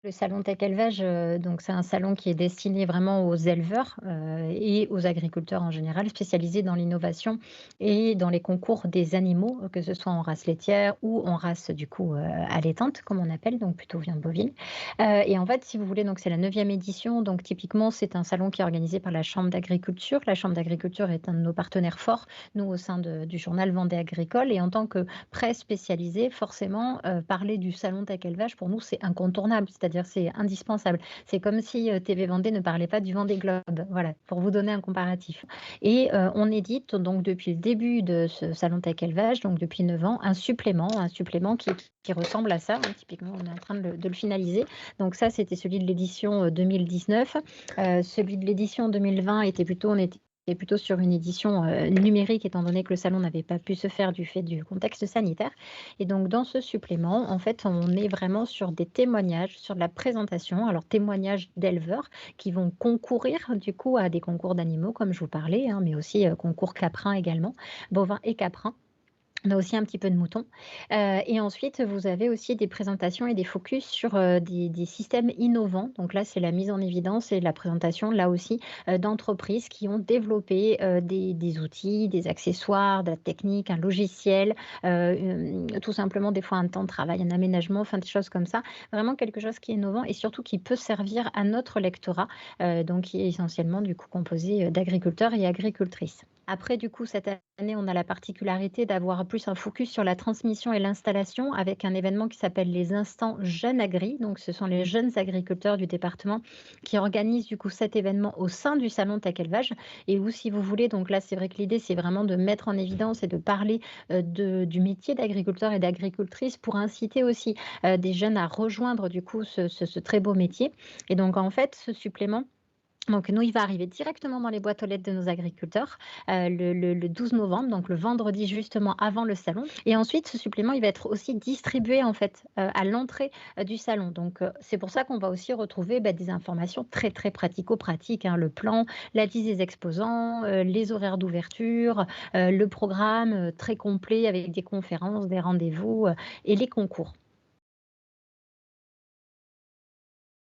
Le salon Tech Élevage, donc c'est un salon qui est destiné vraiment aux éleveurs, et aux agriculteurs en général, spécialisés dans l'innovation et dans les concours des animaux, que ce soit en race laitière ou en race du coup, allaitante comme on appelle, donc plutôt viande bovine. Et en fait, si vous voulez, donc c'est la 9e édition, donc typiquement, c'est un salon qui est organisé par la chambre d'agriculture. La chambre d'agriculture est un de nos partenaires forts, nous au sein du journal Vendée Agricole, et en tant que presse spécialisée, forcément, parler du salon Tech Élevage pour nous, c'est incontournable, c'est-à-dire c'est indispensable. C'est comme si, TV Vendée ne parlait pas du Vendée Globe, voilà, pour vous donner un comparatif. Et on édite donc depuis le début de ce salon Tech Élevage, donc depuis 9 ans, un supplément qui ressemble à ça, hein. Typiquement, on est en train de le finaliser. Donc ça, c'était celui de l'édition, 2019. Celui de l'édition 2020 était plutôt on était plutôt sur une édition, numérique étant donné que le salon n'avait pas pu se faire du fait du contexte sanitaire. Et donc dans ce supplément, en fait, on est vraiment sur des témoignages, sur de la présentation. Alors témoignages d'éleveurs qui vont concourir du coup à des concours d'animaux comme je vous parlais, hein, mais aussi, concours caprins également, bovins et caprins. On a aussi un petit peu de moutons, et ensuite vous avez aussi des présentations et des focus sur, des systèmes innovants. Donc là, c'est la mise en évidence et la présentation, là aussi, d'entreprises qui ont développé, des outils, des accessoires, de la technique, un logiciel, tout simplement des fois un temps de travail, un aménagement, enfin des choses comme ça. Vraiment quelque chose qui est innovant et surtout qui peut servir à notre lectorat, donc qui est essentiellement du coup composé, d'agriculteurs et agricultrices. Après du coup, cette année, on a la particularité d'avoir plus un focus sur la transmission et l'installation avec un événement qui s'appelle les Instants Jeunes Agri. Donc, ce sont les jeunes agriculteurs du département qui organisent du coup cet événement au sein du salon Tech Élevage et où, si vous voulez, donc là, c'est vrai que l'idée, c'est vraiment de mettre en évidence et de parler du métier d'agriculteur et d'agricultrice pour inciter aussi des jeunes à rejoindre du coup ce très beau métier. Et donc, en fait, ce supplément, donc nous, il va arriver directement dans les boîtes aux lettres de nos agriculteurs, le 12 novembre, donc le vendredi justement avant le salon, et ensuite ce supplément, il va être aussi distribué en fait, à l'entrée, du salon. Donc c'est pour ça qu'on va aussi retrouver, des informations très, très pratico-pratiques, hein. Le plan, la liste des exposants, les horaires d'ouverture, le programme, très complet avec des conférences, des rendez-vous, et les concours.